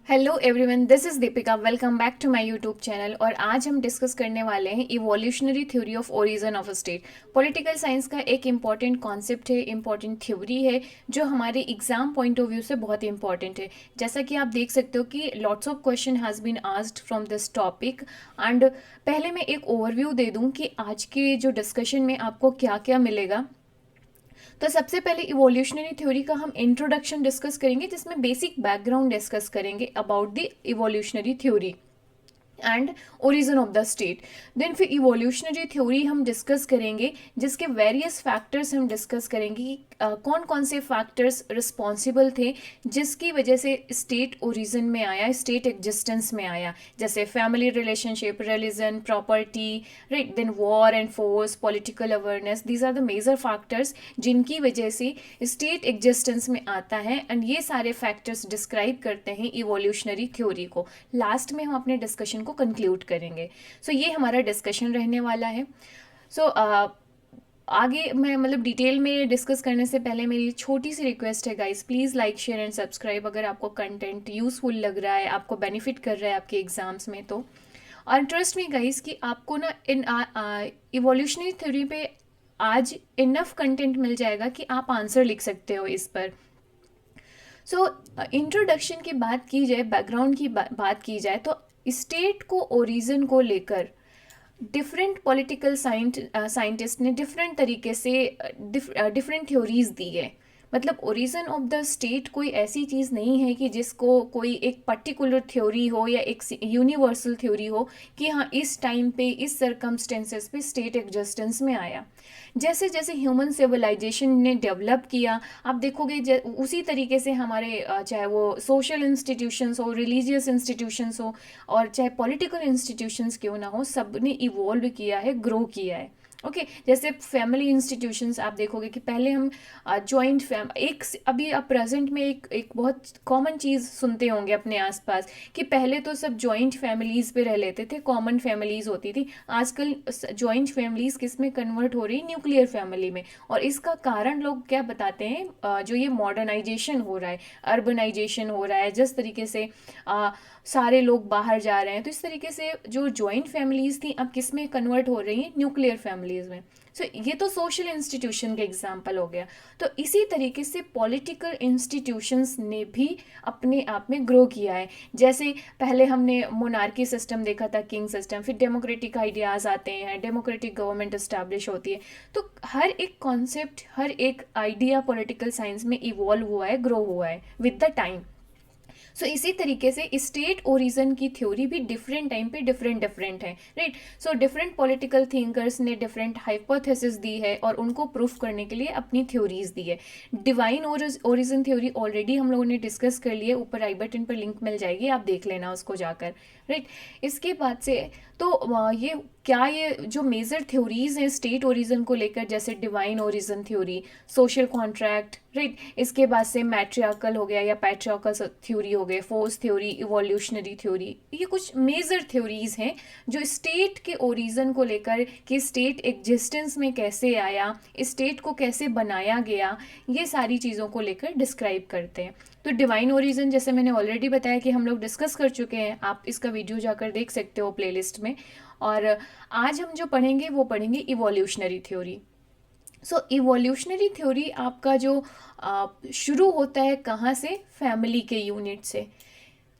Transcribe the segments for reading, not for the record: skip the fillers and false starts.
Hello everyone, this is Deepika. Welcome back to my YouTube channel. और आज हम discuss करने वाले हैं evolutionary theory of origin of a state. Political science का एक इम्पॉर्टेंट कॉन्सेप्ट है, इम्पॉर्टेंट थ्योरी है, जो हमारे एग्जाम पॉइंट ऑफ व्यू से बहुत इंपॉर्टेंट है। जैसा कि आप देख सकते हो कि lots of question has been asked from this topic. And पहले मैं एक ओवरव्यू दे दूँ कि आज के जो डिस्कशन में आपको क्या क्या मिलेगा। तो सबसे पहले इवोल्यूशनरी थ्योरी का हम इंट्रोडक्शन डिस्कस करेंगे, जिसमें बेसिक बैकग्राउंड डिस्कस करेंगे about the evolutionary theory and origin of the state. Then फिर इवोल्यूशनरी थ्योरी हम डिस्कस करेंगे, जिसके वेरियस फैक्टर्स हम डिस्कस करेंगे कि कौन कौन से फैक्टर्स रिस्पॉन्सिबल थे जिसकी वजह से स्टेट ओरिजिन में आया, स्टेट एग्जिस्टेंस में आया। जैसे family relationship, religion, property, right, then war and force, political awareness, these are the major factors जिनकी वजह से स्टेट एग्जिस्टेंस में आता है। एंड ये सारे फैक्टर्स डिस्क्राइब करते हैं इवोल्यूशनरी थ्योरी को। लास्ट में हम अपने डिस्कशन को कंक्लूड करेंगे। सो ये हमारा डिस्कशन रहने वाला है। सो आगे मैं मतलब डिटेल में डिस्कस करने से पहले मेरी छोटी सी रिक्वेस्ट है guys, please like, share and subscribe अगर आपको कंटेंट यूज़फुल लग रहा है, आपको बेनिफिट कर रहा है आपके एग्जाम्स में तो। और ट्रस्ट मी गाइस कि आपको ना इन इवोल्यूशनरी थ्योरी पे आज इनफ कंटेंट मिल जाएगा कि आप आंसर लिख सकते हो इस पर। सो इंट्रोडक्शन की बात की जाए, बैकग्राउंड की बात की जाए, तो स्टेट को ओरिजिन को लेकर डिफरेंट पॉलिटिकल साइंटिस्ट ने डिफरेंट तरीके से डिफरेंट थ्योरीज दी है। मतलब ओरिजिन ऑफ द स्टेट कोई ऐसी चीज़ नहीं है कि जिसको कोई एक पर्टिकुलर थ्योरी हो या एक यूनिवर्सल थ्योरी हो कि हाँ इस टाइम पे इस सर्कमस्टेंसेस पे स्टेट एग्जिस्टेंस में आया। जैसे जैसे ह्यूमन सिविलाइजेशन ने डेवलप किया, आप देखोगे उसी तरीके से हमारे चाहे वो सोशल इंस्टीट्यूशंस हो, रिलीजियस इंस्टीट्यूशंस हो, और चाहे पॉलिटिकल इंस्टीट्यूशंस क्यों ना हो, सब ने इवॉल्व किया है, ग्रो किया है। ओके जैसे फैमिली इंस्टीट्यूशंस आप देखोगे कि पहले हम जॉइंट फैम एक अभी आप प्रेजेंट में एक बहुत कॉमन चीज़ सुनते होंगे अपने आसपास कि पहले तो सब जॉइंट फैमिलीज़ पे रह लेते थे, कॉमन फैमिलीज़ होती थी। आजकल जॉइंट फैमिलीज़ किस में कन्वर्ट हो रही, न्यूक्लियर फैमिली में। और इसका कारण लोग क्या बताते हैं, जो ये मॉडर्नाइजेशन हो रहा है, अर्बनाइजेशन हो रहा है, जिस तरीके से सारे लोग बाहर जा रहे हैं, तो इस तरीके से जो जॉइंट फैमिलीज़ थी अब किस में कन्वर्ट हो रही हैं, न्यूक्लियर फैमिलीज़ में। सो ये तो सोशल इंस्टीट्यूशन का एग्जाम्पल हो गया। तो इसी तरीके से पॉलिटिकल इंस्टीट्यूशंस ने भी अपने आप में ग्रो किया है। जैसे पहले हमने मोनार्की सिस्टम देखा था, किंग सिस्टम, फिर डेमोक्रेटिक आइडियाज़ आते हैं, डेमोक्रेटिक गवर्नमेंट इस्टेब्लिश होती है। तो हर एक कॉन्सेप्ट, हर एक आइडिया पॉलिटिकल साइंस में इवॉल्व हुआ है, ग्रो हुआ है विद द टाइम। सो इसी तरीके से स्टेट ओरिजिन की थ्योरी भी डिफरेंट टाइम पे डिफरेंट डिफरेंट है, right. So different political thinkers ने डिफरेंट हाइपोथेसिस दी है और उनको प्रूफ करने के लिए अपनी थ्योरीज दी है। डिवाइन ओरिजिन थ्योरी ऑलरेडी हम लोगों ने डिस्कस कर लिया, ऊपर आई बटन पर लिंक मिल जाएगी, आप देख लेना उसको जाकर, राइट। इसके बाद से तो ये क्या, ये जो मेजर थ्योरीज हैं स्टेट ओरिजिन को लेकर, जैसे divine origin theory, social contract, right, इसके बाद से मैट्रियार्कल हो गया या पैट्रियार्कल थ्योरी हो गए, फोर्स थ्योरी, इवोल्यूशनरी थ्योरी, ये कुछ मेजर थ्योरीज हैं जो स्टेट के ओरिजिन को लेकर कि स्टेट एग्जिस्टेंस में कैसे आया, स्टेट को कैसे बनाया गया, ये सारी चीज़ों को लेकर डिस्क्राइब करते हैं। तो डिवाइन ओरिजिन जैसे मैंने ऑलरेडी बताया कि हम लोग डिस्कस कर चुके हैं, आप इसका वीडियो जाकर देख सकते हो प्लेलिस्ट में। और आज हम जो पढ़ेंगे वो पढ़ेंगे इवोल्यूशनरी थ्योरी। सो इवोल्यूशनरी थ्योरी आपका जो शुरू होता है कहाँ से, फैमिली के यूनिट से।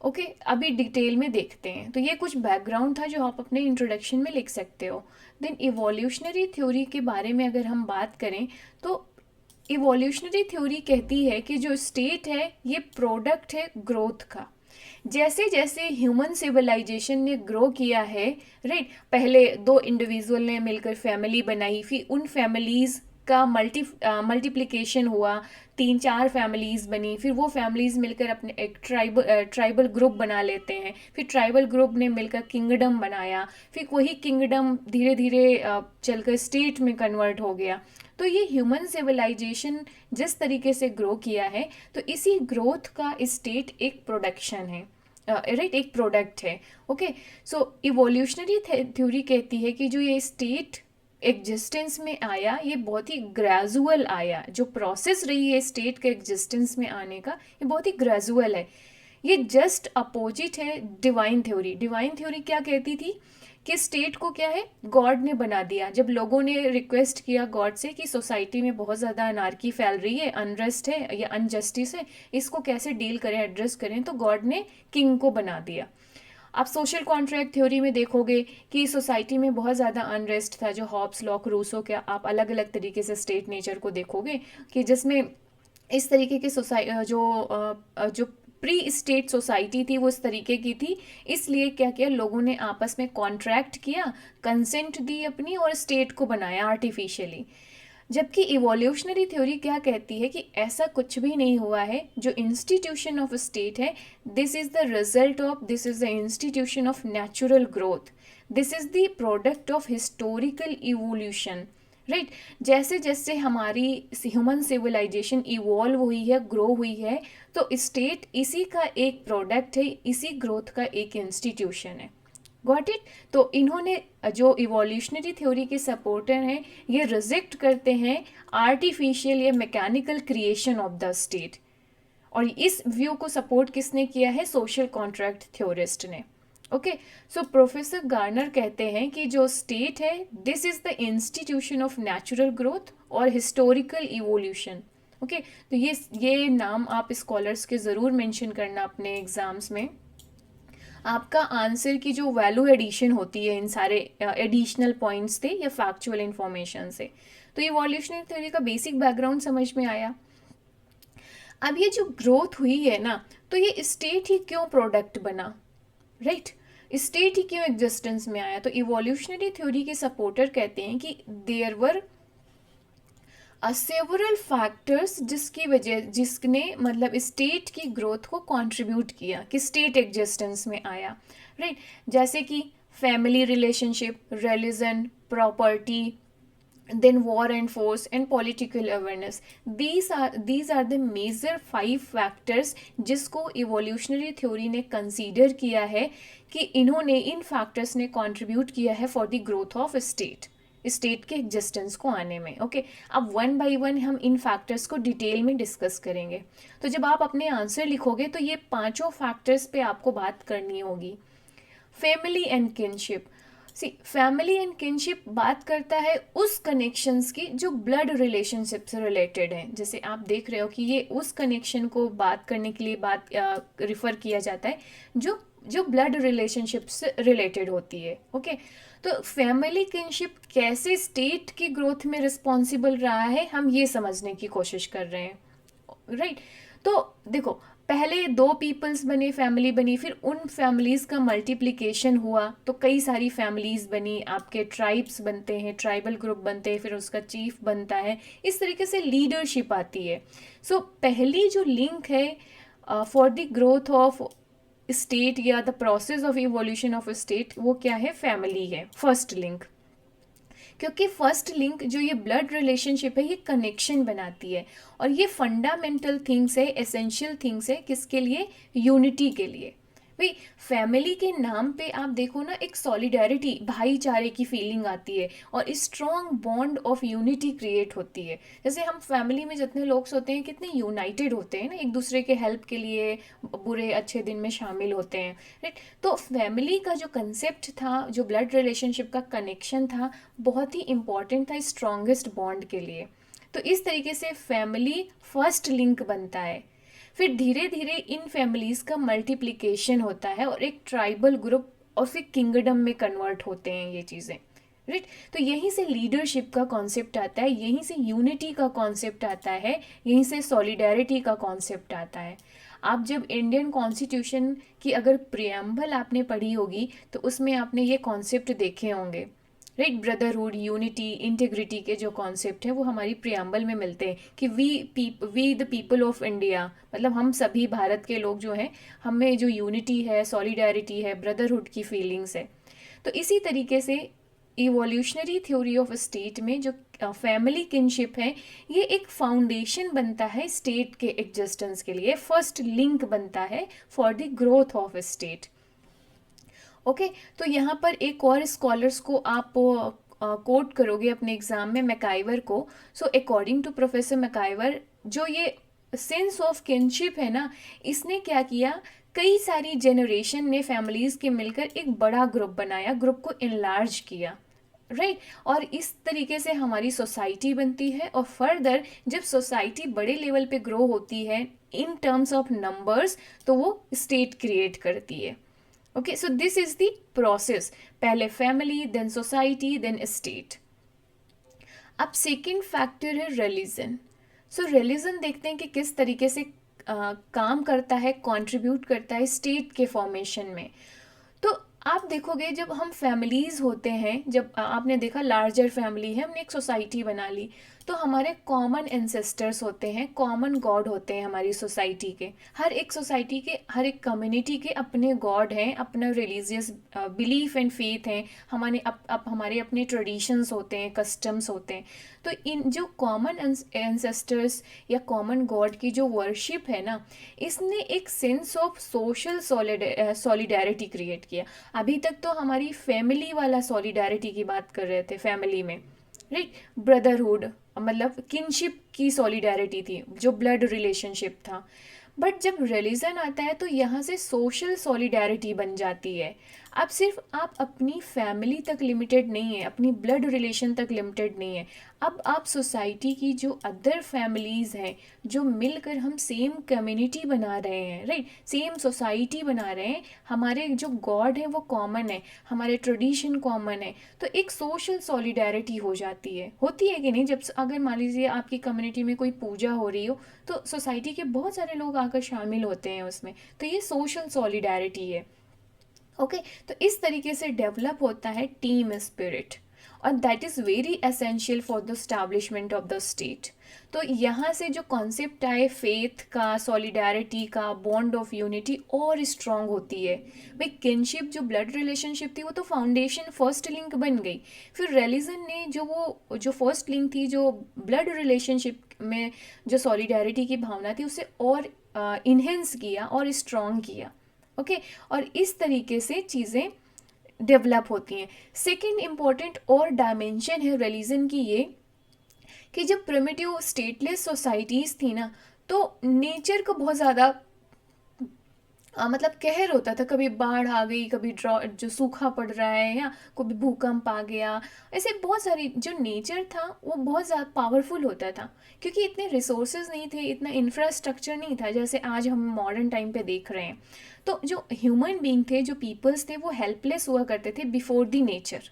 ओके अभी डिटेल में देखते हैं। तो ये कुछ बैकग्राउंड था जो आप अपने इंट्रोडक्शन में लिख सकते हो। देन इवोल्यूशनरी थ्योरी के बारे में अगर हम बात करें तो इवोल्यूशनरी थ्योरी कहती है कि जो स्टेट है ये प्रोडक्ट है ग्रोथ का। जैसे जैसे ह्यूमन सिविलाइजेशन ने ग्रो किया है, राइट, पहले दो इंडिविजुअल ने मिलकर फैमिली बनाई, फिर उन फैमिलीज़ का मल्टीप्लिकेशन हुआ, तीन चार फैमिलीज़ बनी, फिर वो फैमिलीज़ मिलकर अपने एक ट्राइबल ग्रुप बना लेते हैं, फिर ट्राइबल ग्रुप ने मिलकर किंगडम बनाया, फिर वही किंगडम धीरे धीरे चलकर स्टेट में कन्वर्ट हो गया। तो ये ह्यूमन सिविलाइजेशन जिस तरीके से ग्रो किया है, तो इसी ग्रोथ का स्टेट एक प्रोडक्शन है, राइट, एक प्रोडक्ट है। ओके सो इवोल्यूशनरी थ्योरी कहती है कि जो ये स्टेट एग्जिस्टेंस में आया ये बहुत ही ग्रेजुअल आया, जो प्रोसेस रही है स्टेट के एग्जिस्टेंस में आने का ये बहुत ही ग्रेजुअल है। ये जस्ट अपोजिट है डिवाइन थ्योरी। डिवाइन थ्योरी क्या कहती थी कि स्टेट को क्या है, गॉड ने बना दिया। जब लोगों ने रिक्वेस्ट किया गॉड से कि सोसाइटी में बहुत ज़्यादा अनार्की फैल रही है, अनरेस्ट है या अनजस्टिस है, इसको कैसे डील करें, एड्रेस करें, तो गॉड ने किंग को बना दिया। आप सोशल कॉन्ट्रैक्ट थ्योरी में देखोगे कि सोसाइटी में बहुत ज़्यादा अनरेस्ट था, जो हॉब्स, लॉक, रूसो के आप अलग अलग तरीके से स्टेट नेचर को देखोगे कि जिसमें इस तरीके की जो प्री स्टेट सोसाइटी थी वो इस तरीके की थी। इसलिए क्या किया लोगों ने, आपस में कॉन्ट्रैक्ट किया, कंसेंट दी अपनी और स्टेट को बनाया आर्टिफिशियली। जबकि इवोल्यूशनरी थ्योरी क्या कहती है कि ऐसा कुछ भी नहीं हुआ है। जो इंस्टीट्यूशन ऑफ स्टेट है, this is the result of, this is the institution of natural growth, this is the product of historical evolution. Right, जैसे जैसे हमारी ह्यूमन सिविलाइजेशन इवॉल्व हुई है, ग्रो हुई है, तो स्टेट इसी का एक प्रोडक्ट है, इसी ग्रोथ का एक इंस्टीट्यूशन है। Got it. तो इन्होंने, जो इवोल्यूशनरी थ्योरी के सपोर्टर हैं, ये रिजेक्ट करते हैं आर्टिफिशियल या mechanical creation of the state. और इस व्यू को सपोर्ट किसने किया है, सोशल कॉन्ट्रैक्ट थ्योरिस्ट ने। ओके, सो प्रोफेसर गार्नर कहते हैं कि जो स्टेट है, this is the institution of natural growth और हिस्टोरिकल इवोल्यूशन। ओके, तो ये नाम आप स्कॉलर्स के ज़रूर मेंशन करना अपने एग्जाम्स में। आपका आंसर की जो वैल्यू एडिशन होती है इन सारे एडिशनल पॉइंट्स थे या फैक्चुअल इंफॉर्मेशन से। तो ये इवोल्यूशनरी थ्योरी का बेसिक बैकग्राउंड समझ में आया। अब ये जो ग्रोथ हुई है ना, तो ये स्टेट ही क्यों प्रोडक्ट बना, राइट, स्टेट ही क्यों एग्जिस्टेंस में आया। तो इवोल्यूशनरी थ्योरी के सपोर्टर कहते हैं कि देयर वर सेवरल फैक्टर्स जिसने मतलब स्टेट की ग्रोथ को कंट्रीब्यूट किया कि स्टेट एग्जिस्टेंस में आया। राइट, जैसे कि family relationship, religion, property, then war and force and political awareness, these are the major 5 factors जिसको evolutionary theory ने consider किया है कि इन्होंने, इन factors ने contribute किया है for the growth of state के एग्जिस्टेंस को आने में। ओके, अब वन बाय वन हम इन फैक्टर्स को डिटेल में डिस्कस करेंगे। तो जब आप अपने आंसर लिखोगे तो ये पांचों फैक्टर्स पे आपको बात करनी होगी। Family and kinship, family and kinship बात करता है उस कनेक्शंस की जो ब्लड रिलेशनशिप से रिलेटेड हैं। जैसे आप देख रहे हो कि ये उस कनेक्शन को बात करने के लिए रिफर किया जाता है जो जो ब्लड रिलेशनशिप से रिलेटेड होती है। ओके, तो फैमिली किनशिप कैसे स्टेट की ग्रोथ में रिस्पॉन्सिबल रहा है, हम ये समझने की कोशिश कर रहे हैं। राइट, तो देखो, पहले 2 पीपल्स बने, फैमिली बनी, फिर उन फैमिलीज़ का मल्टीप्लिकेशन हुआ तो कई सारी फैमिलीज़ बनी, आपके ट्राइब्स बनते हैं, ट्राइबल ग्रुप बनते हैं, फिर उसका चीफ बनता है, इस तरीके से लीडरशिप आती है। सो पहली जो लिंक है for the growth of state या the process of evolution of state, वो क्या है, फैमिली है, फर्स्ट लिंक। क्योंकि फर्स्ट लिंक जो ये ब्लड रिलेशनशिप है, ये कनेक्शन बनाती है और ये फंडामेंटल थिंग्स है, एसेंशियल थिंग्स है, किसके लिए, यूनिटी के लिए। भाई फैमिली के नाम पे आप देखो ना, एक सॉलिडेरिटी, भाईचारे की फीलिंग आती है और strong bond of unity create होती है। जैसे हम फैमिली में जितने लोग होते हैं कितने यूनाइटेड होते हैं ना, एक दूसरे के हेल्प के लिए बुरे अच्छे दिन में शामिल होते हैं। राइट, तो फैमिली का जो कंसेप्ट था, जो ब्लड रिलेशनशिप का कनेक्शन था, बहुत ही इंपॉर्टेंट था स्ट्रॉन्गेस्ट बॉन्ड के लिए। तो इस तरीके से फैमिली फर्स्ट लिंक बनता है। फिर धीरे धीरे इन फैमिलीज़ का मल्टीप्लिकेशन होता है और एक ट्राइबल ग्रुप और फिर किंगडम में कन्वर्ट होते हैं ये चीज़ें। राइट, तो यहीं से लीडरशिप का कॉन्सेप्ट आता है, यहीं से यूनिटी का कॉन्सेप्ट आता है, यहीं से सॉलिडेरिटी का कॉन्सेप्ट आता है। आप जब इंडियन कॉन्स्टिट्यूशन की अगर प्रियम्बल आपने पढ़ी होगी तो उसमें आपने ये कॉन्सेप्ट देखे होंगे। राइट, ब्रदरहुड, यूनिटी, इंटीग्रिटी के जो कॉन्सेप्ट है वो हमारी प्रियम्बल में मिलते हैं कि we the people of India, मतलब हम सभी भारत के लोग जो हैं, हमें जो यूनिटी है, सॉलिडेरिटी है, ब्रदरहुड की फीलिंग्स है। तो इसी तरीके से इवोल्यूशनरी थ्योरी ऑफ स्टेट में जो फैमिली किनशिप है, ये एक फाउंडेशन बनता है स्टेट के एग्जिस्टेंस के लिए, फर्स्ट लिंक बनता है for the growth of state. Okay, तो यहाँ पर एक और स्कॉलर्स को आप कोट करोगे अपने एग्जाम में, मैकाइवर को। So according to professor MacIver, जो ये सेंस ऑफ किनशिप है ना, इसने क्या किया, कई सारी जनरेशन ने फैमिलीज़ के मिलकर एक बड़ा ग्रुप बनाया, ग्रुप को इनलार्ज किया, राइट और इस तरीके से हमारी सोसाइटी बनती है। और फर्दर जब सोसाइटी बड़े लेवल पे ग्रो होती है इन टर्म्स ऑफ नंबर्स, तो वो स्टेट क्रिएट करती है। Okay, so this is the process, पहले family, then society, then state. अब सेकेंड फैक्टर है रिलीजन। सो रिलीजन देखते हैं कि किस तरीके से काम करता है, कंट्रीब्यूट करता है स्टेट के फॉर्मेशन में। तो आप देखोगे जब हम फैमिलीज़ होते हैं, जब आपने देखा लार्जर फैमिली है, हमने एक सोसाइटी बना ली, तो हमारे कॉमन एंसेस्टर्स होते हैं, कॉमन गॉड होते हैं हमारी सोसाइटी के। हर एक सोसाइटी के, हर एक कम्युनिटी के अपने गॉड हैं, अपना रिलीजियस बिलीफ एंड फेथ हैं, हमारे अपने ट्रेडिशंस होते हैं, कस्टम्स होते हैं। तो इन जो कॉमन एंसेस्टर्स या कॉमन गॉड की जो वर्शिप है ना, इसने एक sense of social solidarity create किया। अभी तक तो हमारी फैमिली वाला सॉलिडेरिटी की बात कर रहे थे, फैमिली में राइट ब्रदरहुड, मतलब किनशिप की सॉलिडेरिटी थी, जो ब्लड रिलेशनशिप था। बट जब रिलीजन आता है तो यहाँ से सोशल सॉलिडेरिटी बन जाती है। अब सिर्फ आप अपनी फैमिली तक लिमिटेड नहीं है, अपनी ब्लड रिलेशन तक लिमिटेड नहीं है, अब आप सोसाइटी की जो अदर फैमिलीज़ हैं, जो मिलकर हम सेम कम्युनिटी बना रहे हैं, राइट, सेम सोसाइटी बना रहे हैं, हमारे जो गॉड है वो कॉमन है, हमारे ट्रेडिशन कॉमन है, तो एक सोशल सॉलिडेरिटी हो जाती है। होती है कि नहीं? जब अगर मान लीजिए आपकी कम्युनिटी में कोई पूजा हो रही हो, तो सोसाइटी के बहुत सारे लोग आकर शामिल होते हैं उसमें, तो ये सोशल सॉलिडेरिटी है। ओके, तो इस तरीके से डेवलप होता है टीम स्पिरिट, और that is very essential for the establishment of the state. तो यहाँ से जो कॉन्सेप्ट आए फेथ का, सॉलिडेरिटी का, बॉन्ड ऑफ यूनिटी और स्ट्रॉन्ग होती है। भाई किनशिप, जो ब्लड रिलेशनशिप थी, वो तो फाउंडेशन, फर्स्ट लिंक बन गई। फिर रिलीजन ने जो फर्स्ट लिंक थी, जो ब्लड रिलेशनशिप में जो सॉलिडेरिटी की भावना थी, उसे और इन्हेंस किया और स्ट्रॉन्ग किया। ओके, और इस तरीके से चीज़ें डेवलप होती हैं। सेकेंड इम्पॉर्टेंट और डायमेंशन है रिलीजन की ये, कि जब प्रिमिटिव स्टेटलेस सोसाइटीज़ थी ना, तो नेचर को बहुत ज़्यादा मतलब कहर होता था। कभी बाढ़ आ गई, कभी जो सूखा पड़ रहा है, या कभी भूकंप आ गया, ऐसे बहुत सारी, जो नेचर था वो बहुत ज़्यादा पावरफुल होता था, क्योंकि इतने रिसोर्सेज नहीं थे, इतना इंफ्रास्ट्रक्चर नहीं था जैसे आज हम मॉडर्न टाइम पे देख रहे हैं। तो जो ह्यूमन बीइंग थे, जो पीपल्स थे, वो हेल्पलेस हुआ करते थे बिफोर द नेचर,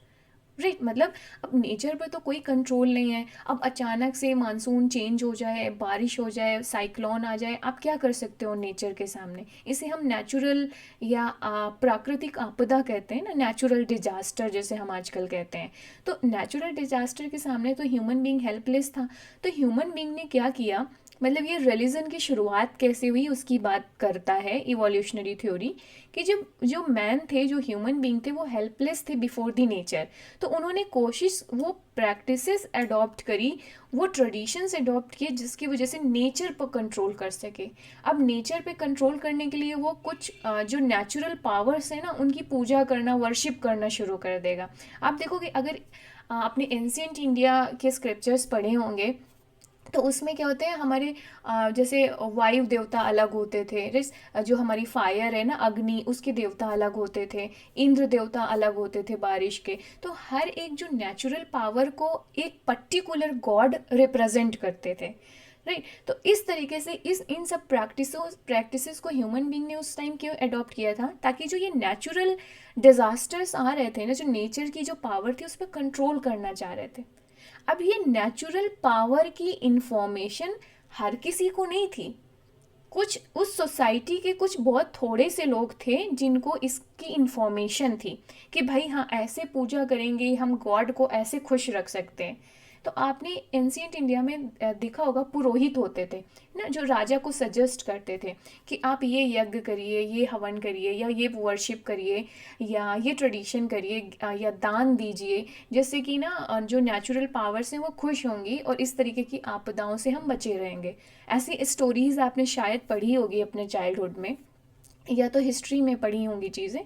राइट। मतलब अब नेचर पर तो कोई कंट्रोल नहीं है। अब अचानक से मानसून चेंज हो जाए, बारिश हो जाए, साइक्लोन आ जाए, आप क्या कर सकते हो नेचर के सामने? इसे हम नेचुरल या प्राकृतिक आपदा कहते हैं ना, नेचुरल डिजास्टर जैसे हम आजकल कहते हैं। तो नेचुरल डिजास्टर के सामने तो ह्यूमन बीइंग हेल्पलेस था। तो ह्यूमन बीइंग ने क्या किया, मतलब ये रिलीजन की शुरुआत कैसे हुई उसकी बात करता है इवोल्यूशनरी थ्योरी, कि जब जो मैन थे, जो ह्यूमन बीइंग थे, वो हेल्पलेस थे बिफोर द नेचर। तो उन्होंने कोशिश, वो प्रैक्टिसेस अडॉप्ट करी, वो ट्रेडिशंस अडॉप्ट किए, जिसकी वजह से नेचर पर कंट्रोल कर सके। अब नेचर पे कंट्रोल करने के लिए वो कुछ जो नेचुरल पावर्स हैं ना, उनकी पूजा करना, वर्शिप करना शुरू कर देगा। आप देखोगे, अगर आपने एंशियंट इंडिया के स्क्रिप्चर्स पढ़े होंगे, तो उसमें क्या होते हैं, हमारे जैसे वायु देवता अलग होते थे, जो हमारी फायर है ना, अग्नि, उसके देवता अलग होते थे, इंद्र देवता अलग होते थे बारिश के। तो हर एक जो नेचुरल पावर को एक पर्टिकुलर गॉड रिप्रेजेंट करते थे, राइट। तो इस तरीके से इन सब प्रैक्टिसेस को ह्यूमन बीइंग ने उस टाइम क्यों अडॉप्ट किया था, ताकि जो ये नेचुरल डिजास्टर्स आ रहे थे ना, जो नेचर की जो पावर थी, उस पर कंट्रोल करना चाह रहे थे। अब ये नेचुरल पावर की इंफॉर्मेशन हर किसी को नहीं थी। कुछ उस सोसाइटी के कुछ बहुत थोड़े से लोग थे जिनको इसकी इंफॉर्मेशन थी, कि भाई हाँ, ऐसे पूजा करेंगे हम, गॉड को ऐसे खुश रख सकते हैं। तो आपने एंशियंट इंडिया में देखा होगा, पुरोहित होते थे ना, जो राजा को सजेस्ट करते थे कि आप ये यज्ञ करिए, ये हवन करिए, या ये वर्शिप करिए, या ये ट्रेडिशन करिए, या दान दीजिए, जिससे कि ना जो नेचुरल पावर्स हैं वो खुश होंगी, और इस तरीके की आपदाओं से हम बचे रहेंगे। ऐसी स्टोरीज आपने शायद पढ़ी होगी अपने चाइल्डहुड में, या तो हिस्ट्री में पढ़ी होंगी चीज़ें।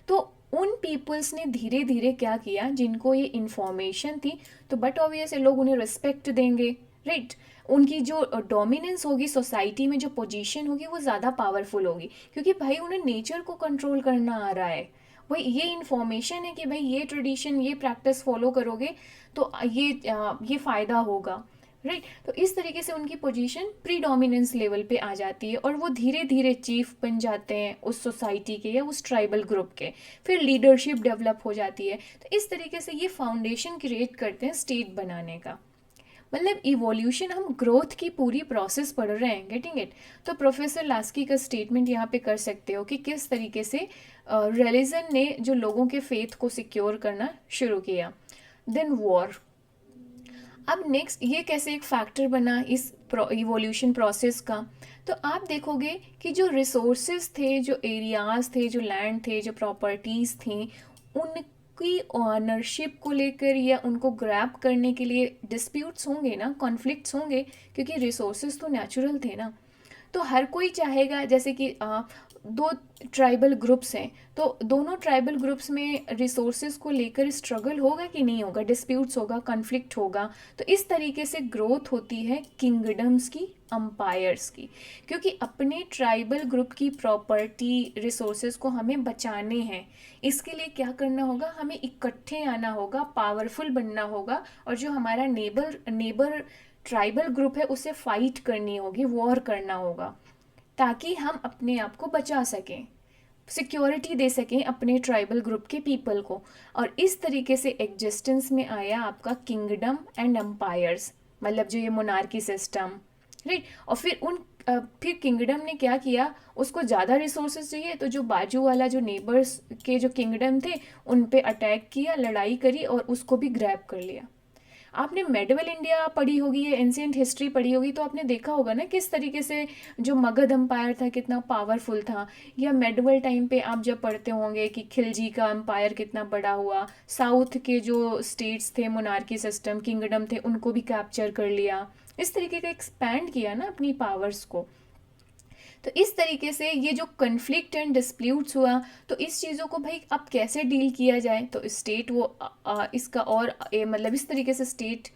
तो उन पीपल्स ने धीरे धीरे क्या किया, जिनको ये इन्फॉर्मेशन थी, तो बट ऑब्वियस लोग उन्हें रिस्पेक्ट देंगे, राइट। उनकी जो डोमिनेंस होगी सोसाइटी में, जो पोजीशन होगी वो ज़्यादा पावरफुल होगी, क्योंकि भाई उन्हें नेचर को कंट्रोल करना आ रहा है। भाई ये इन्फॉर्मेशन है कि भाई ये ट्रेडिशन, ये प्रैक्टिस फॉलो करोगे तो ये फ़ायदा होगा, राइट। तो इस तरीके से उनकी पोजीशन प्रीडोमिनेंस लेवल पे आ जाती है और वो धीरे धीरे चीफ बन जाते हैं उस सोसाइटी के या उस ट्राइबल ग्रुप के। फिर लीडरशिप डेवलप हो जाती है। तो इस तरीके से ये फाउंडेशन क्रिएट करते हैं स्टेट बनाने का। मतलब इवोल्यूशन, हम ग्रोथ की पूरी प्रोसेस पढ़ रहे हैं, गेटिंग इट। तो प्रोफेसर लास्की का स्टेटमेंट यहाँ पे कर सकते हो कि किस तरीके से रिलीजन ने जो लोगों के फेथ को सिक्योर करना शुरू किया। Than war. अब नेक्स्ट ये कैसे एक फैक्टर बना इस इवोल्यूशन प्रोसेस का। तो आप देखोगे कि जो रिसोर्सेज थे, जो एरियाज थे, जो लैंड थे, जो प्रॉपर्टीज़ थी, उनकी ऑनरशिप को लेकर या उनको ग्रैब करने के लिए डिस्प्यूट्स होंगे ना, कॉन्फ्लिक्ट्स होंगे, क्योंकि रिसोर्सेज तो नेचुरल थे ना। तो हर कोई चाहेगा, जैसे कि दो ट्राइबल ग्रुप्स हैं, तो दोनों ट्राइबल ग्रुप्स में रिसोर्सेज को लेकर स्ट्रगल होगा कि नहीं होगा, डिस्प्यूट्स होगा, कॉन्फ्लिक्ट होगा। तो इस तरीके से ग्रोथ होती है किंगडम्स की, अम्पायर्स की, क्योंकि अपने ट्राइबल ग्रुप की प्रॉपर्टी, रिसोर्सेज को हमें बचाने हैं। इसके लिए क्या करना होगा, हमें इकट्ठे आना होगा, पावरफुल बनना होगा, और जो हमारा नेबर ट्राइबल ग्रुप है उससे फाइट करनी होगी, वॉर करना होगा, ताकि हम अपने आप को बचा सकें, सिक्योरिटी दे सकें अपने ट्राइबल ग्रुप के पीपल को। और इस तरीके से एग्जिस्टेंस में आया आपका किंगडम एंड एम्पायर्स, मतलब जो ये मोनार्की सिस्टम, राइट। और फिर किंगडम ने क्या किया, उसको ज़्यादा रिसोर्सेज चाहिए, तो जो बाजू वाला, जो नेबर्स के जो किंगडम थे, उन पे अटैक किया, लड़ाई करी और उसको भी ग्रैब कर लिया। आपने मेडिवल इंडिया पढ़ी होगी या एंशिएंट हिस्ट्री पढ़ी होगी, तो आपने देखा होगा ना किस तरीके से जो मगध एम्पायर था कितना पावरफुल था। या मेडिवल टाइम पे आप जब पढ़ते होंगे कि खिलजी का एम्पायर कितना बड़ा हुआ, साउथ के जो स्टेट्स थे, मोनार्की सिस्टम, किंगडम थे, उनको भी कैप्चर कर लिया, इस तरीके का एक्सपैंड किया ना अपनी पावर्स को। तो इस तरीके से ये जो कन्फ्लिक्ट एंड डिस्प्यूट्स हुआ, तो इस चीज़ों को भाई अब कैसे डील किया जाए, तो स्टेट वो इसका और मतलब इस तरीके से स्टेट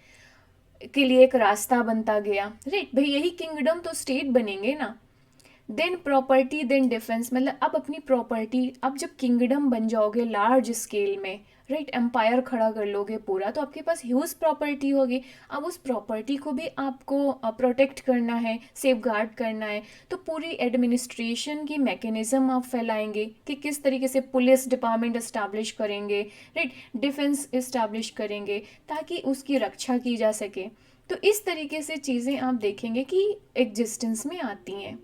के लिए एक रास्ता बनता गया, राइट। भाई यही किंगडम तो स्टेट बनेंगे ना। देन प्रॉपर्टी, देन डिफेंस, मतलब अब अपनी प्रॉपर्टी, अब जब किंगडम बन जाओगे लार्ज स्केल में, राइट, एम्पायर खड़ा कर लोगे पूरा, तो आपके पास ह्यूज प्रॉपर्टी होगी। अब उस प्रॉपर्टी को भी आपको प्रोटेक्ट करना है, सेफ गार्ड करना है। तो पूरी एडमिनिस्ट्रेशन की मैकेनिज्म आप फैलाएंगे कि किस तरीके से पुलिस डिपार्टमेंट इस्टेब्लिश करेंगे, राइट, डिफेंस इस्टेब्लिश करेंगे, ताकि उसकी रक्षा की जा सके। तो इस तरीके से चीज़ें आप देखेंगे कि एग्जिस्टेंस में आती हैं।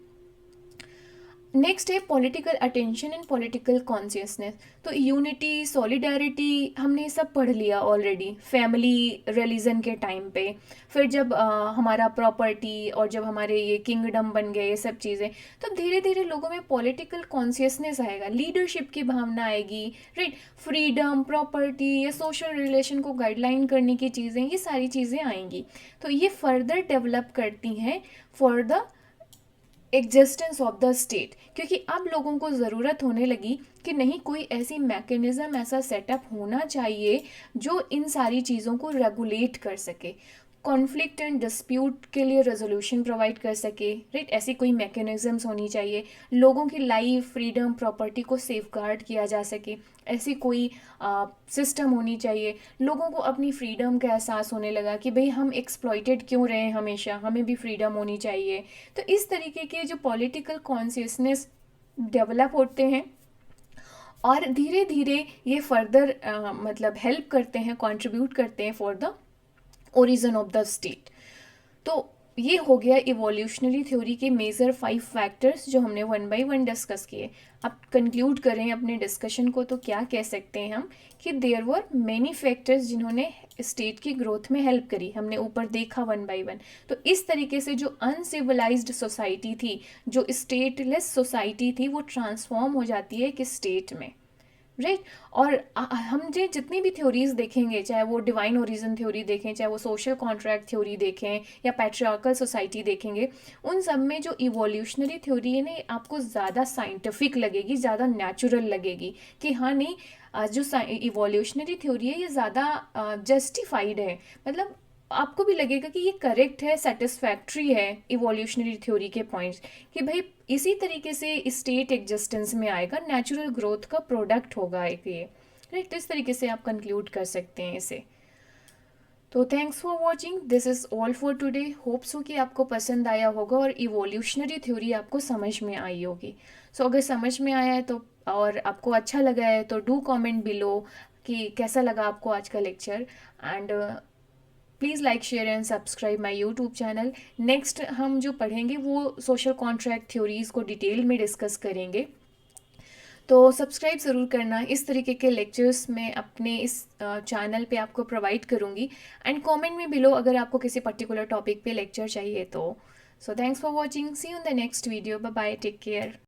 नेक्स्ट है political attention and political consciousness. तो यूनिटी, सॉलिडारिटी, हमने सब पढ़ लिया ऑलरेडी फैमिली रिलीजन के टाइम पे। फिर जब हमारा प्रॉपर्टी और जब हमारे ये किंगडम बन गए, ये सब चीज़ें, तो धीरे धीरे लोगों में पॉलिटिकल कॉन्शियसनेस आएगा, लीडरशिप की भावना आएगी, राइट। फ्रीडम, प्रॉपर्टी या सोशल रिलेशन को गाइडलाइन करने की चीज़ें, ये सारी चीज़ें आएंगी। तो ये फर्दर डेवलप करती हैं for the existence of the state, क्योंकि अब लोगों को ज़रूरत होने लगी कि नहीं, कोई ऐसी मैकेनिज़्म, ऐसा सेटअप होना चाहिए जो इन सारी चीज़ों को रेगुलेट कर सके, कॉन्फ्लिक्ट एंड डिस्प्यूट के लिए रेजोल्यूशन प्रोवाइड कर सके, राइट। ऐसी कोई मैकेनिज़म्स होनी चाहिए, लोगों की लाइफ, फ्रीडम, प्रॉपर्टी को सेफ गार्ड किया जा सके, ऐसी कोई सिस्टम होनी चाहिए। लोगों को अपनी फ्रीडम का एहसास होने लगा कि भाई हम एक्सप्लॉइटेड क्यों रहे हमेशा, हमें भी फ्रीडम होनी चाहिए। तो इस तरीके के जो पॉलिटिकल कॉन्शियसनेस डेवलप होते हैं, और धीरे धीरे ये फर्दर मतलब हेल्प करते हैं, कंट्रीब्यूट करते हैं for the origin of the state. तो ये हो गया इवोल्यूशनरी थ्योरी के मेजर 5 फैक्टर्स जो हमने 1 बाय 1 डिस्कस किए। अब कंक्लूड करें अपने डिस्कशन को, तो क्या कह सकते हैं हम कि देयर वर मेनी फैक्टर्स जिन्होंने स्टेट की ग्रोथ में हेल्प करी। हमने ऊपर देखा 1 बाय 1। तो इस तरीके से जो अनसिविलाइज्ड सोसाइटी थी, जो स्टेटलेस सोसाइटी थी, वो ट्रांसफॉर्म हो जाती है कि स्टेट में, राइट। और हम जो जितनी भी थ्योरीज देखेंगे, चाहे वो डिवाइन ओरिजिन थ्योरी देखें, चाहे वो सोशल कॉन्ट्रैक्ट थ्योरी देखें, या पैट्रियार्कल सोसाइटी देखेंगे, उन सब में जो इवोल्यूशनरी थ्योरी है ना, आपको ज़्यादा साइंटिफिक लगेगी, ज़्यादा नेचुरल लगेगी कि हाँ नहीं, जो इवोल्यूशनरी थ्योरी है ये ज़्यादा जस्टिफाइड है। मतलब आपको भी लगेगा कि ये करेक्ट है, सेटिस्फैक्ट्री है इवोल्यूशनरी थ्योरी के पॉइंट्स, कि भाई इसी तरीके से स्टेट एग्जिस्टेंस में आएगा, नेचुरल ग्रोथ का प्रोडक्ट होगा एक ये, राइट। तो इस तरीके से आप कंक्लूड कर सकते हैं इसे। तो thanks for watching, this is all for today. Hopes हो कि आपको पसंद आया होगा और इवोल्यूशनरी थ्योरी आपको समझ में आई होगी। सो अगर समझ में आया है तो, और आपको अच्छा लगा है तो डू कमेंट बिलो कि कैसा लगा आपको आज का lecture. And please like share and subscribe my YouTube channel. Next हम जो पढ़ेंगे वो सोशल कॉन्ट्रैक्ट थ्योरीज़ को डिटेल में डिस्कस करेंगे, तो सब्सक्राइब ज़रूर करना। इस तरीके के लेक्चर्स मैं अपने इस चैनल पे आपको प्रोवाइड करूँगी। एंड कमेंट में बिलो अगर आपको किसी पर्टिकुलर टॉपिक पे लेक्चर चाहिए तो। So thanks for watching, see you in the next video, bye bye, take care.